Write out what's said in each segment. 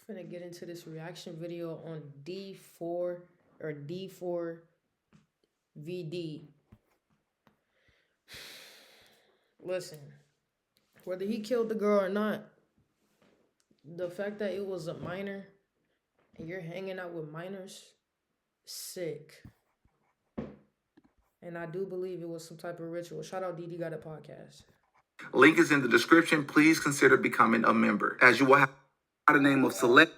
Finna get into this reaction video on D4 or D4VD. Listen, whether he killed the girl or not, the fact that it was a minor and you're hanging out with minors, sick. And I do believe it was some type of ritual. Shout out DD Got a Podcast. Link is in the description. Please consider becoming a member, as you will have by the name of Select.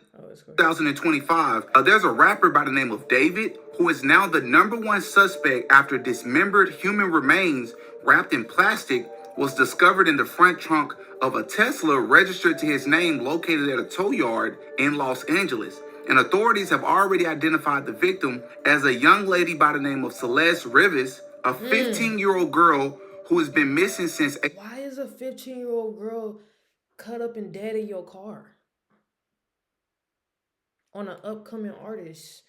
2025, there's a rapper by the name of David who is now the #1 suspect after dismembered human remains wrapped in plastic was discovered in the front trunk of a Tesla registered to his name located at a tow yard in Los Angeles. And authorities have already identified the victim as a young lady by the name of Celeste Rivas, a 15-year-old girl who has been missing since. Why is a 15-year-old girl cut up and dead in your car? On an upcoming artist.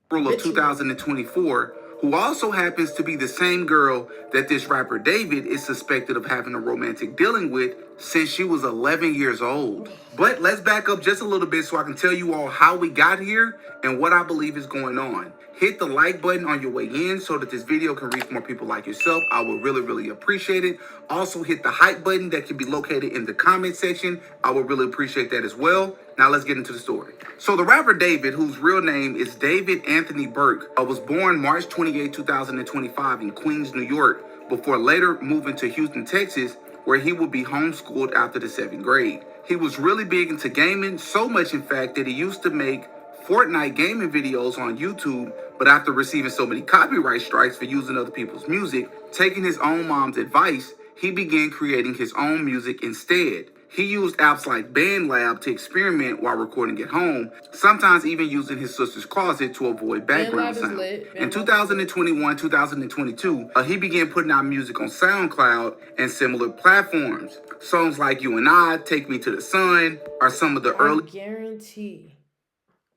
April of 2024, who also happens to be the same girl that this rapper David is suspected of having a romantic dealing with since she was 11 years old. But let's back up just a little bit so I can tell you all how we got here and what I believe is going on. Hit the like button on your way in so that this video can reach more people like yourself. I would really appreciate it. Also hit the hype button that can be located in the comment section. I would really appreciate that as well. Now let's get into the story. So the rapper David, whose real name is David Anthony Burke, was born March 28, 2025 in Queens, New York, before later moving to Houston, Texas, where he would be homeschooled after the 7th grade. He was really big into gaming, so much in fact that he used to make Fortnite gaming videos on YouTube, but after receiving so many copyright strikes for using other people's music, taking his own mom's advice, he began creating his own music instead. He used apps like BandLab to experiment while recording at home, sometimes even using his sister's closet to avoid background sound. In 2021, 2022, he began putting out music on SoundCloud and similar platforms. Songs like You and I, Take Me to the Sun, are some of the early... I guarantee,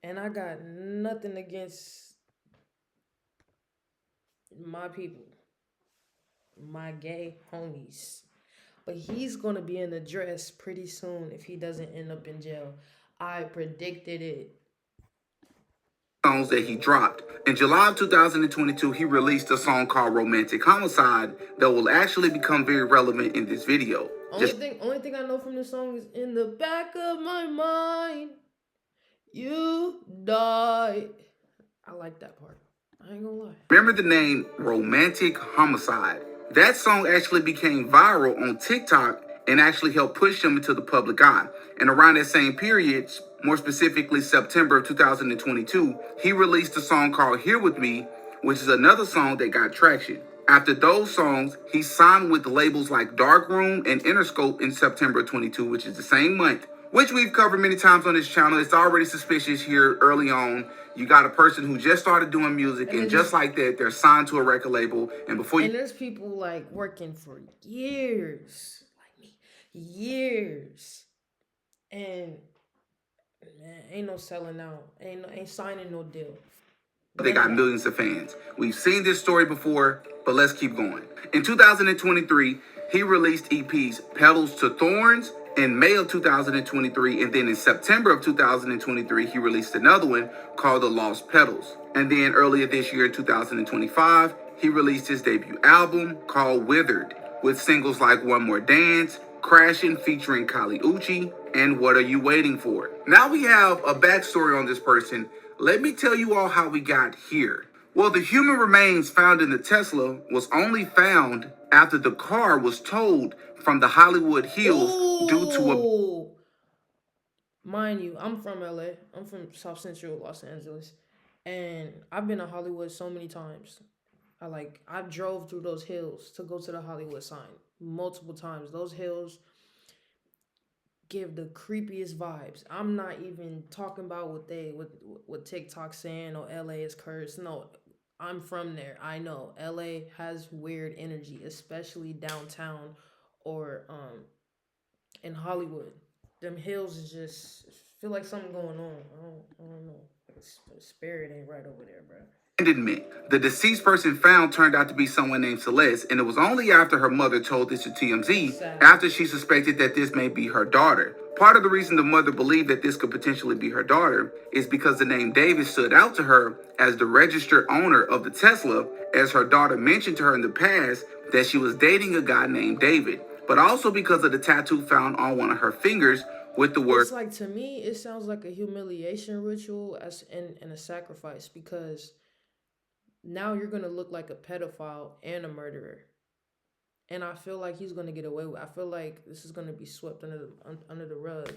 and I got nothing against my people, my gay homies, but he's going to be in the dress pretty soon if he doesn't end up in jail. I predicted it. Songs that he dropped. In July of 2022, he released a song called Romantic Homicide that will actually become very relevant in this video. Only thing I know from this song is in the back of my mind, you died. I like that part. I ain't gonna lie. Remember the name Romantic Homicide? That song actually became viral on TikTok and actually helped push him into the public eye. And around that same period, more specifically September of 2022, he released a song called Here With Me, which is another song that got traction. After those songs, he signed with labels like Darkroom and Interscope in September 22, which is the same month, which we've covered many times on this channel. It's already suspicious here early on. You got a person who just started doing music, and just like that, they're signed to a record label. And before you... And there's people like working for years, like me, years. And man, ain't no selling out. Ain't signing no deal. They got millions of fans. We've seen this story before, but let's keep going. In 2023, he released EPs Petals to Thorns in May of 2023, and then in September of 2023, he released another one called The Lost Petals. And then earlier this year, in 2025, he released his debut album called Withered, with singles like One More Dance, Crashing featuring Kali Uchis, and What Are You Waiting For? Now we have a backstory on this person. Let me tell you all how we got here. Well, the human remains found in the Tesla was only found after the car was towed from the Hollywood Hills due to a... Mind you, I'm from LA. I'm from South Central Los Angeles. And I've been to Hollywood so many times. I drove through those hills to go to the Hollywood sign multiple times. Those hills give the creepiest vibes. I'm not even talking about what TikTok saying or LA is cursed. No, I'm from there. I know LA has weird energy, especially downtown or in Hollywood. Them hills is just feel like something going on. I don't know. The spirit ain't right over there, bro. abandonment. The deceased person found turned out to be someone named Celeste, and it was only after her mother told this to TMZ Sad. after she suspected that this may be her daughter. Part of the reason the mother believed that this could potentially be her daughter is because the name David stood out to her as the registered owner of the Tesla, as her daughter mentioned to her in the past that she was dating a guy named David, but also because of the tattoo found on one of her fingers with the word. It's like, to me, it sounds like a humiliation ritual and a sacrifice, because now you're gonna look like a pedophile and a murderer, and I feel like he's gonna get away with. I feel like this is gonna be swept under the rug,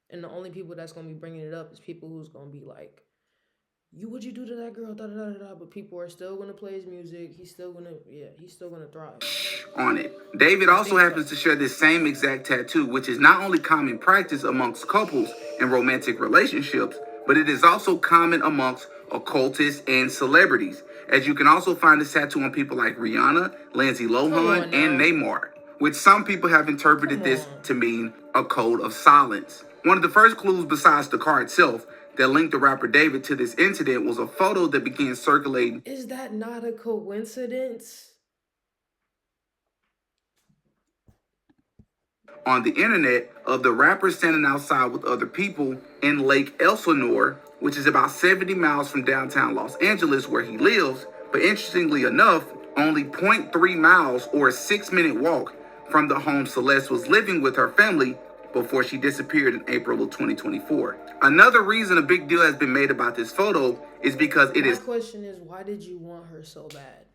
and the only people that's gonna be bringing it up is people who's gonna be like, "You What'd you do to that girl?" Da da da da. But people are still gonna play his music. He's still gonna thrive. On it. David I also think so. happens to share this same exact tattoo, which is not only common practice amongst couples in romantic relationships, but it is also common amongst occultists and celebrities, as you can also find this tattoo on people like Rihanna, Lindsay Come Lohan, on and now. Neymar, which some people have interpreted Come this on. to mean a code of silence. One of the first clues besides the car itself that linked the rapper David to this incident was a photo that began circulating Is that not a coincidence? on the internet of the rapper standing outside with other people in Lake Elsinore, which is about 70 miles from downtown Los Angeles where he lives. But interestingly enough, only zero point 0.3 miles or a 6-minute walk from the home Celeste was living with her family before she disappeared in April of 2024. Another reason a big deal has been made about this photo is because it My is question is, why did you want her so bad?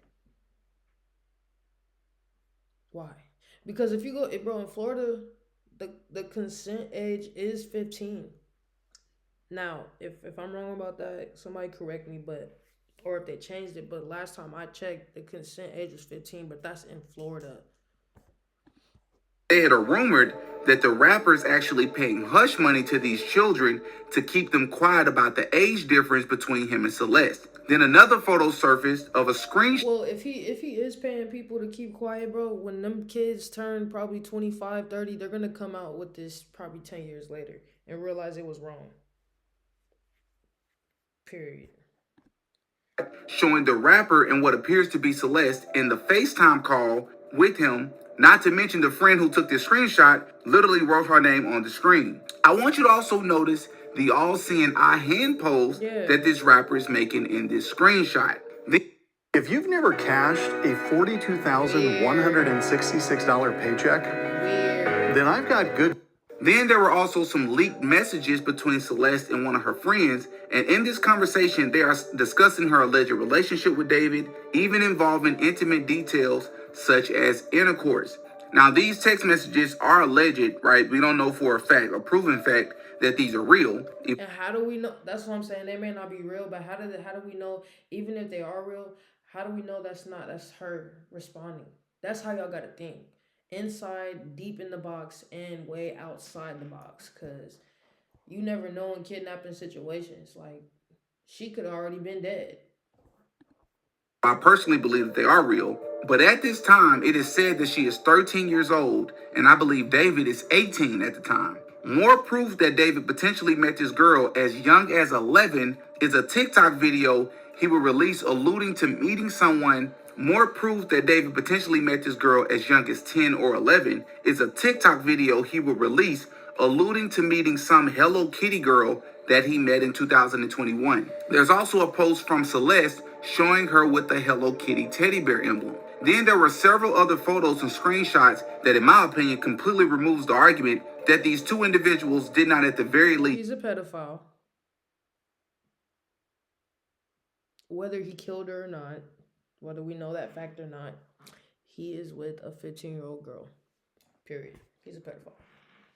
Why? Because if you go, bro, in Florida, the consent age is 15. Now, if I'm wrong about that, somebody correct me, but or if they changed it, but last time I checked, the consent age was 15, but that's in Florida. said or rumored that the rapper's actually paying hush money to these children to keep them quiet about the age difference between him and Celeste. Then another photo surfaced of a screenshot Well, if he is paying people to keep quiet, bro, when them kids turn probably 25, 30, they're gonna come out with this probably 10 years later and realize it was wrong. Period. showing the rapper and what appears to be Celeste in the FaceTime call with him, not to mention the friend who took this screenshot literally wrote her name on the screen. I want you to also notice the all-seeing eye hand pose Yeah. that this rapper is making in this screenshot. If you've never cashed a $42,166 paycheck, Weird. then I've got good. Then there were also some leaked messages between Celeste and one of her friends, and in this conversation, they are discussing her alleged relationship with David, even involving intimate details such as intercourse. Now, these text messages are alleged, right? We don't know for a fact, a proven fact, that these are real. And how do we know? That's what I'm saying. They may not be real, but how do we know? Even if they are real, how do we know that's her responding? That's how y'all gotta think. Inside, deep in the box, and way outside the box, cause you never know in kidnapping situations. Like, she could have already been dead. I personally believe that they are real, but at this time, it is said that she is 13 years old, and I believe David is 18 at the time. More proof that David potentially met this girl as young as 11 is a TikTok video he will release alluding to meeting someone. More proof that David potentially met this girl as young as 10 or 11 is a TikTok video he will release alluding to meeting some Hello Kitty girl that he met in 2021. There's also a post from Celeste showing her with the Hello Kitty teddy bear emblem. Then there were several other photos and screenshots that, in my opinion, completely removes the argument that these two individuals did not, at the very least, He's a pedophile. Whether he killed her or not, whether we know that fact or not, he is with a 15-year-old girl. Period. He's a pedophile.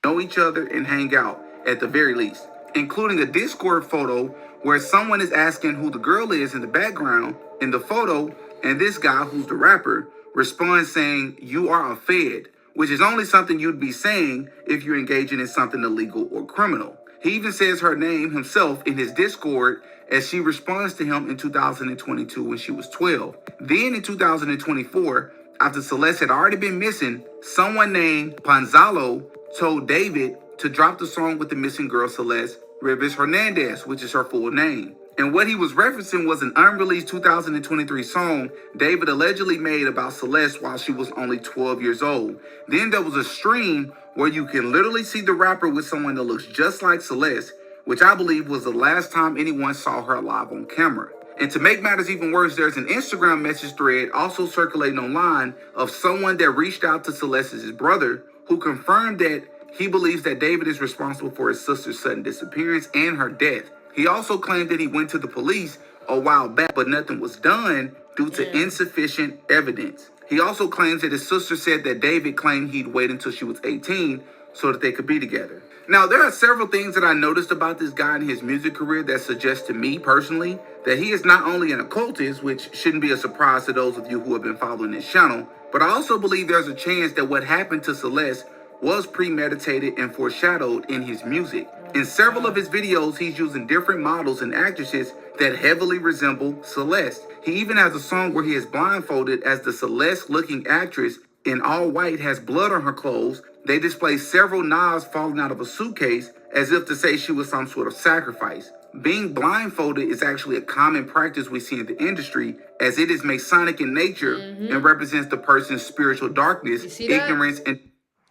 know each other and hang out at the very least, including a Discord photo where someone is asking who the girl is in the background in the photo, and this guy, who's the rapper, responds saying, "You are a fed," which is only something you'd be saying if you're engaging in something illegal or criminal. He even says her name himself in his Discord as she responds to him in 2022 when she was 12. Then in 2024, after Celeste had already been missing, someone named Panzalo told David to drop the song with the missing girl Celeste Rivas Hernandez, which is her full name. And what he was referencing was an unreleased 2023 song David allegedly made about Celeste while she was only 12 years old. Then there was a stream where you can literally see the rapper with someone that looks just like Celeste, which I believe was the last time anyone saw her live on camera. And to make matters even worse, there's an Instagram message thread also circulating online of someone that reached out to Celeste's brother, who confirmed that he believes that David is responsible for his sister's sudden disappearance and her death. He also claimed that he went to the police a while back, but nothing was done due to insufficient evidence. He also claims that his sister said that David claimed he'd wait until she was 18 so that they could be together. Now, there are several things that I noticed about this guy and his music career that suggest to me personally that he is not only an occultist, which shouldn't be a surprise to those of you who have been following this channel, but I also believe there's a chance that what happened to Celeste was premeditated and foreshadowed in his music. In several of his videos, he's using different models and actresses that heavily resemble Celeste. He even has a song where he is blindfolded as the Celeste-looking actress in all white has blood on her clothes. They display several knives falling out of a suitcase as if to say she was some sort of sacrifice. Being blindfolded is actually a common practice we see in the industry, as it is Masonic in nature and represents the person's spiritual darkness, ignorance, and...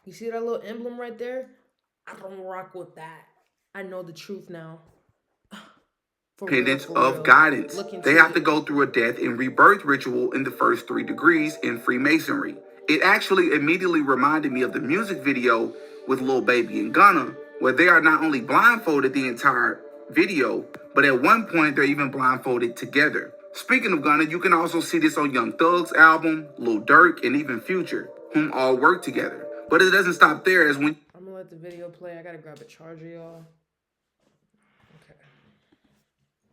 You see that little emblem right there? I don't rock with that. I know the truth now. Independence of guidance. They have to go through a death and rebirth ritual in the first 3 degrees in Freemasonry. It actually immediately reminded me of the music video with Lil Baby and Gunna, where they are not only blindfolded the entire video, but at one point they're even blindfolded together. Speaking of Gunna, you can also see this on Young Thug's album, Lil Durk, and even Future, whom all work together. But it doesn't stop there, as when... I'm gonna let the video play. I gotta grab a charger, y'all.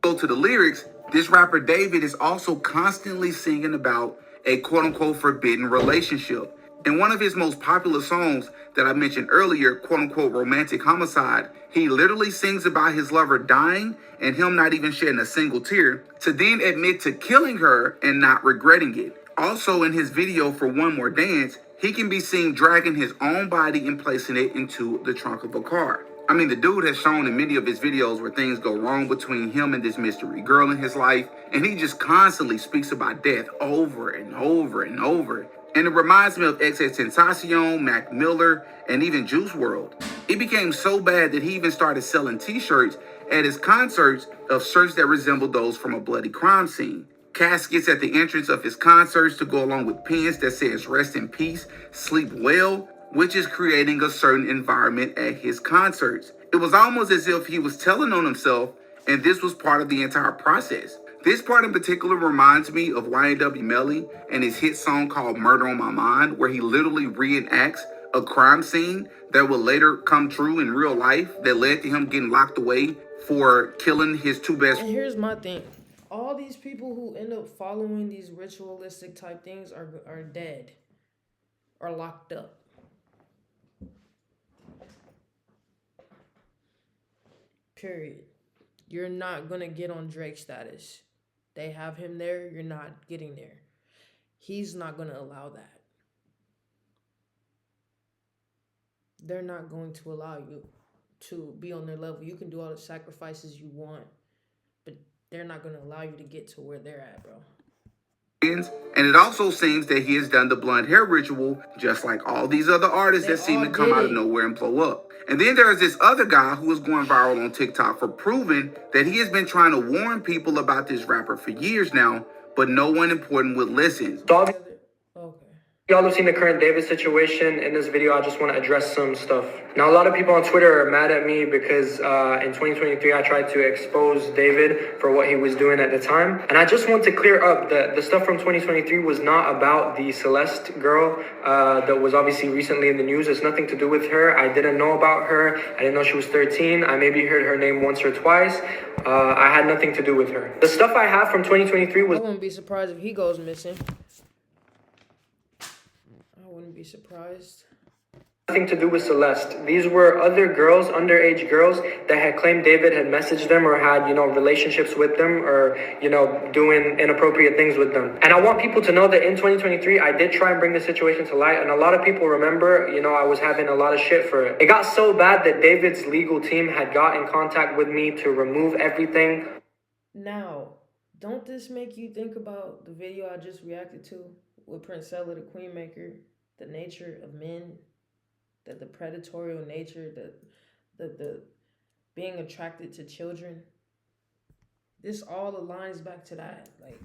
Go to the lyrics, this rapper David is also constantly singing about a quote-unquote forbidden relationship. In one of his most popular songs that I mentioned earlier, quote-unquote romantic homicide, he literally sings about his lover dying and him not even shedding a single tear, to then admit to killing her and not regretting it. Also, in his video for One More Dance, he can be seen dragging his own body and placing it into the trunk of a car. I mean, the dude has shown in many of his videos where things go wrong between him and this mystery girl in his life, and he just constantly speaks about death over and over and over. And it reminds me of XXXTentacion, Mac Miller, and even Juice WRLD. It became so bad that he even started selling t-shirts at his concerts of shirts that resembled those from a bloody crime scene. Caskets at the entrance of his concerts to go along with pins that says rest in peace, sleep well, which is creating a certain environment at his concerts. It was almost as if he was telling on himself, and this was part of the entire process. This part in particular reminds me of YNW Melly and his hit song called Murder on My Mind, where he literally reenacts a crime scene that will later come true in real life that led to him getting locked away for killing his two best friends. And here's my thing. All these people who end up following these ritualistic type things are dead or locked up. Period. You're not gonna get on Drake's status. They have him there, you're not getting there. He's not gonna allow that. They're not going to allow you to be on their level. You can do all the sacrifices you want, but they're not gonna allow you to get to where they're at, bro. And it also seems that he has done the blonde hair ritual just like all these other artists that seem to come out of nowhere and blow up. And then there's this other guy who is going viral on TikTok for proving that he has been trying to warn people about this rapper for years now, but no one important would listen. Okay. Y'all have seen the current David situation. In this video, I just want to address some stuff. Now, a lot of people on Twitter are mad at me because in 2023, I tried to expose David for what he was doing at the time. And I just want to clear up that the stuff from 2023 was not about the Celeste girl that was obviously recently in the news. It's nothing to do with her. I didn't know about her. I didn't know she was 13. I maybe heard her name once or twice. I had nothing to do with her. The stuff I have from 2023 was... I wouldn't be surprised if he goes missing. I wouldn't be surprised. Nothing to do with Celeste. These were other girls, underage girls, that had claimed David had messaged them or had, relationships with them or, doing inappropriate things with them. And I want people to know that in 2023, I did try and bring the situation to light. And a lot of people remember, I was having a lot of shit for it. It got so bad that David's legal team had got in contact with me to remove everything. Now, don't this make you think about the video I just reacted to with Princella, the Queen Maker, the nature of men, the predatory nature, the being attracted to children? This all aligns back to that. Like,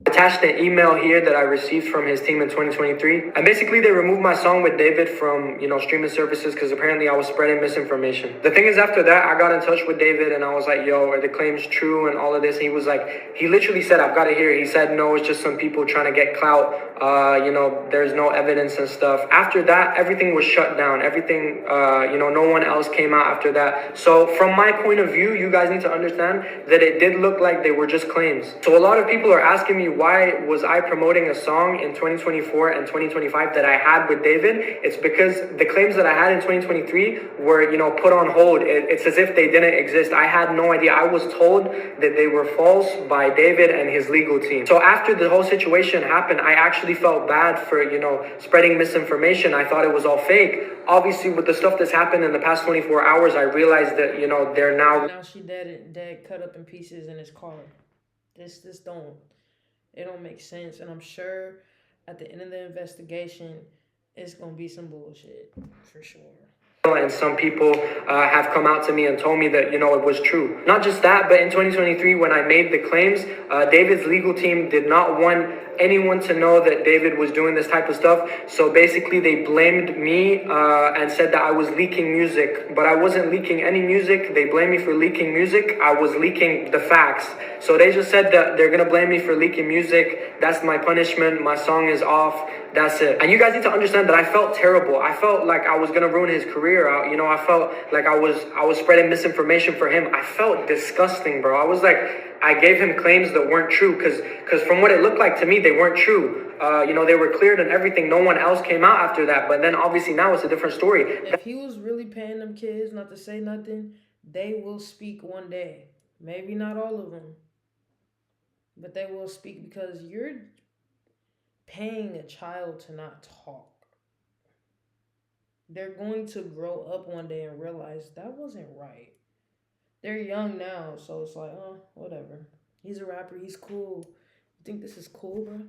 Attached an email here that I received from his team in 2023. And basically they removed my song with David from, streaming services because apparently I was spreading misinformation. The thing is, after that, I got in touch with David and I was like, yo, are the claims true and all of this? And he was like, he literally said, I've got to hear it. He said, no, it's just some people trying to get clout. There's no evidence and stuff. After that, everything was shut down. Everything, no one else came out after that. So from my point of view, you guys need to understand that it did look like they were just claims. So a lot of people are asking me, why was I promoting a song in 2024 and 2025 that I had with David? It's because the claims that I had in 2023 were, put on hold. It's as if they didn't exist. I had no idea. I was told that they were false by David and his legal team. So after the whole situation happened, I actually felt bad for, spreading misinformation. I thought it was all fake. Obviously, with the stuff that's happened in the past 24 hours, I realized that, they're now she dead, cut up in pieces in his car. This it don't make sense, and I'm sure at the end of the investigation, it's gonna be some bullshit for sure. And some people have come out to me and told me that, it was true. Not just that, but in 2023, when I made the claims, David's legal team did not want anyone to know that David was doing this type of stuff. So basically, they blamed me and said that I was leaking music. But I wasn't leaking any music. They blamed me for leaking music. I was leaking the facts. So they just said that they're going to blame me for leaking music. That's my punishment. My song is off. That's it. And you guys need to understand that I felt terrible. I felt like I was going to ruin his career. I felt like I was spreading misinformation for him. I felt disgusting, bro. I was like, I gave him claims that weren't true because from what it looked like to me, they weren't true. They were cleared and everything. No one else came out after that. But then obviously now it's a different story. If he was really paying them kids not to say nothing, they will speak one day. Maybe not all of them, but they will speak because you're paying a child to not talk. They're going to grow up one day and realize that wasn't right. They're young now, so it's like, oh, whatever. He's a rapper. He's cool. You think this is cool, bro?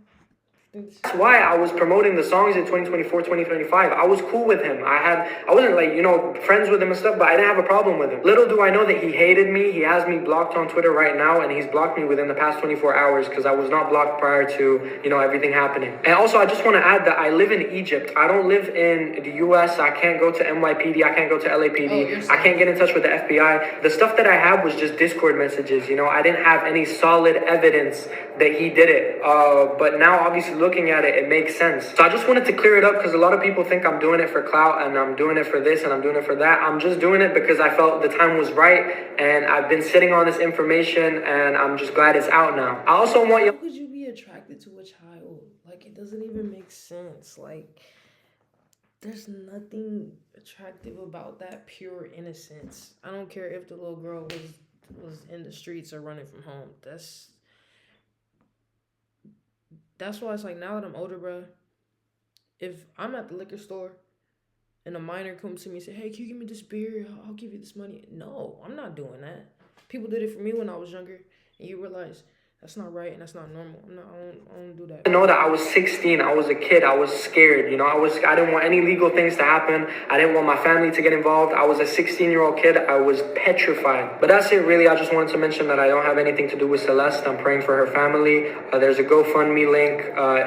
That's why I was promoting the songs in 2024, 2025. I was cool with him. I wasn't like, friends with him and stuff, but I didn't have a problem with him. Little do I know that he hated me. He has me blocked on Twitter right now, and he's blocked me within the past 24 hours because I was not blocked prior to, everything happening. And also, I just want to add that I live in Egypt. I don't live in the US. I can't go to NYPD. I can't go to LAPD. I can't get in touch with the FBI. The stuff that I have was just Discord messages. I didn't have any solid evidence that he did it. But now, obviously, looking at it, it makes sense. So I just wanted to clear it up because a lot of people think I'm doing it for clout and I'm doing it for this and I'm doing it for that. I'm just doing it because I felt the time was right and I've been sitting on this information and I'm just glad it's out now. I also want you. How could you be attracted to a child? Like, it doesn't even make sense. Like, there's nothing attractive about that pure innocence. I don't care if the little girl was in the streets or running from home. That's why it's like, now that I'm older, bro, if I'm at the liquor store and a minor comes to me and say, hey, can you give me this beer? I'll give you this money. No, I'm not doing that. People did it for me when I was younger, and you realize that's not right and that's not normal. I don't do that. I know that I was 16. I was a kid. I was scared. I didn't want any legal things to happen. I didn't want my family to get involved. I was a 16-year-old kid. I was petrified. But that's it, really. I just wanted to mention that I don't have anything to do with Celeste. I'm praying for her family. There's a GoFundMe link.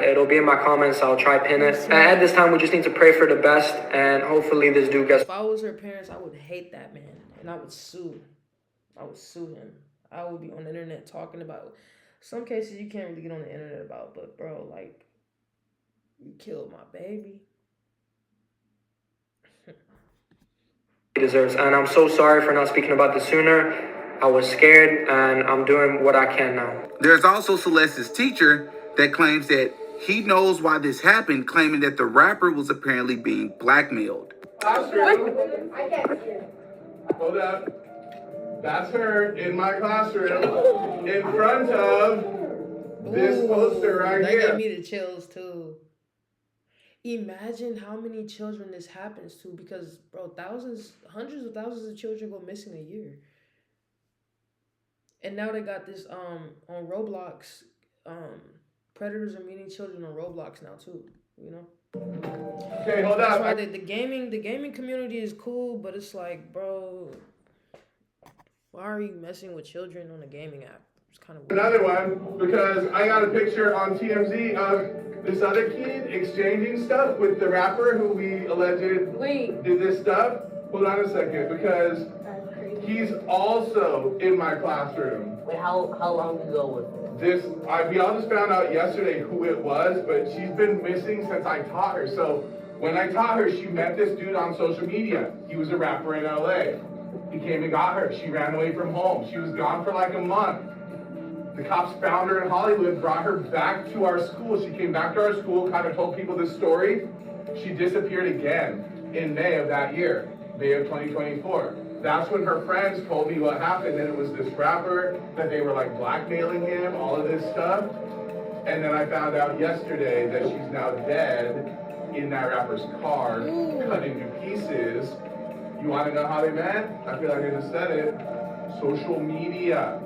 It'll be in my comments. I'll try pin it. And at this time, we just need to pray for the best, and hopefully this dude gets. If I was her parents, I would hate that man, and I would sue. I would sue him. I would be on the internet talking about. Some cases you can't really get on the internet about, but bro, like, you killed my baby. He deserves, and I'm so sorry for not speaking about this sooner. I was scared, and I'm doing what I can now. There's also Celeste's teacher that claims that he knows why this happened, claiming that the rapper was apparently being blackmailed. Classroom. Hold up. That's her in my classroom in front of this poster right here. That gave me the chills too. Imagine how many children this happens to, because bro, hundreds of thousands of children go missing a year. And now they got this on Roblox. Um, Predators are meeting children on Roblox now too. You know. Okay, hold That's up. why the gaming community is cool, but it's like, bro, why are you messing with children on a gaming app? It's kind of weird. Another one, because I got a picture on TMZ of this other kid exchanging stuff with the rapper who we alleged did this stuff. Hold on a second, because he's also in my classroom. Wait, how long ago was it? We all just found out yesterday who it was, but she's been missing since I taught her. So when I taught her, she met this dude on social media. He was a rapper in LA. He came and got her. She ran away from home. She was gone for like a month. The cops found her in Hollywood, brought her back to our school. She came back to our school, kind of told people this story. She disappeared again in May of that year, May of 2024. That's when her friends told me what happened, that it was this rapper, that they were like blackmailing him, all of this stuff. And then I found out yesterday that she's now dead in that rapper's car, cut into pieces. You want to know how they met? I feel like I just said it. Social media.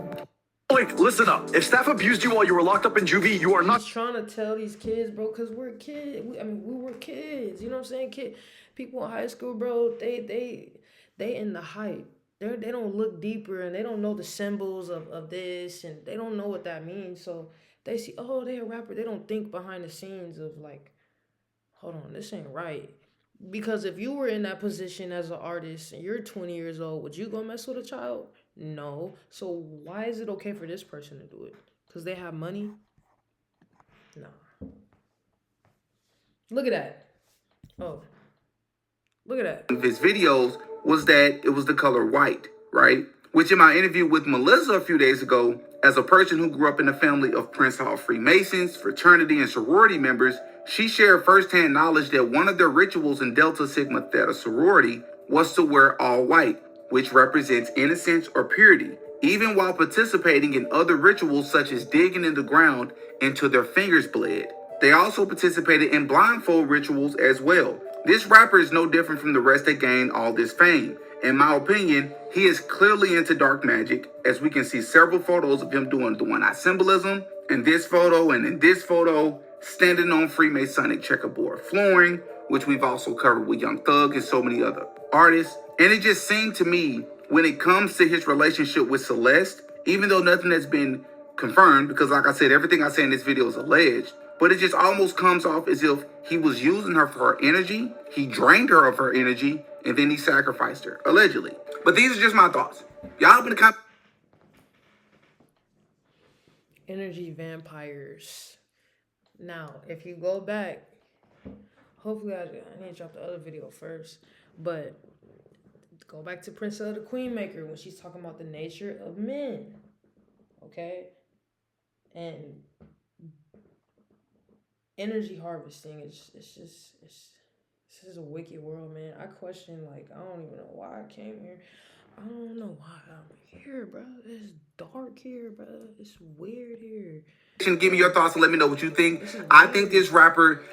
Like, listen up. If staff abused you while you were locked up in juvie, you are He's not. trying to tell these kids, bro, because we're kids. We were kids. You know what I'm saying? People in high school, bro, they in the hype. They don't look deeper and they don't know the symbols of this and they don't know what that means. So they see, oh, they a rapper. They don't think behind the scenes of like, hold on, this ain't right. Because if you were in that position as an artist and you're 20 years old, would you go mess with a child? No. So why is it okay for this person to do it? Because they have money? No. Look at that. Oh. Look at that. Of his videos was that it was the color white, right? Which in my interview with Melissa a few days ago, as a person who grew up in a family of Prince Hall Freemasons, fraternity, and sorority members, she shared firsthand knowledge that one of their rituals in Delta Sigma Theta sorority was to wear all white, which represents innocence or purity, even while participating in other rituals such as digging in the ground until their fingers bled. They also participated in blindfold rituals as well. This rapper is no different from the rest that gained all this fame. In my opinion, he is clearly into dark magic, as we can see several photos of him doing the one-eye symbolism, in this photo and in this photo, standing on Freemasonic checkerboard flooring, which we've also covered with Young Thug and so many other artists. And it just seemed to me, when it comes to his relationship with Celeste, even though nothing has been confirmed, because like I said, everything I say in this video is alleged, but it just almost comes off as if he was using her for her energy, he drained her of her energy, and then he sacrificed her, allegedly. But these are just my thoughts. Y'all in the comments. Energy vampires. Now, if you go back, hopefully I need to drop the other video first, but go back to Princess the Queen Maker when she's talking about the nature of men, okay? And energy harvesting is this is a wicked world, man. I question, like, I don't even know why I came here. I don't know why I'm here, bro. It's dark here, bro. It's weird here. Give me your thoughts and let me know what you think. I think this rapper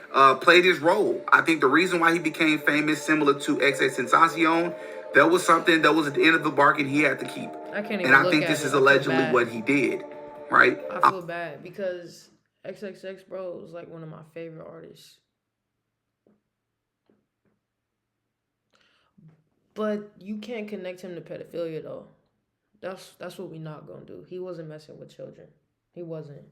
played his role. I think the reason why he became famous, similar to XXXTentacion, that was something that was at the end of the bargain he had to keep. I can't even and I look think at this it. is I feel allegedly bad. what he did, right? I feel bad because XXX, bro, was like one of my favorite artists. But you can't connect him to pedophilia, though. That's what we not gonna do. He wasn't messing with children. He wasn't.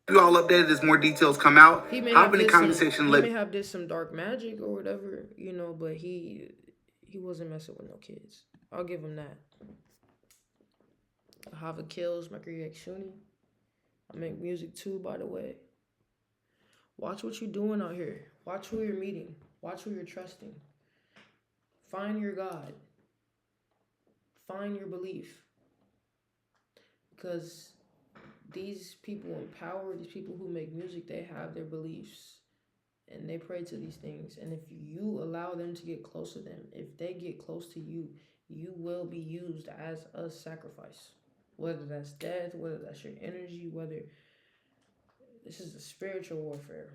You all updated as more details come out. He may Hop have in the did comment some. section. He Let may have did some dark magic or whatever, you know. But he wasn't messing with no kids. I'll give him that. Hava Kills, Mercury X Shuni. I make music too, by the way. Watch what you're doing out here. Watch who you're meeting. Watch who you're trusting. Find your God. Find your belief. Because these people in power, these people who make music, they have their beliefs. And they pray to these things. And if you allow them to get close to them, if they get close to you, you will be used as a sacrifice. Whether that's death, whether that's your energy, whether this is a spiritual warfare.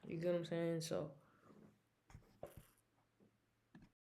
You get what I'm saying? So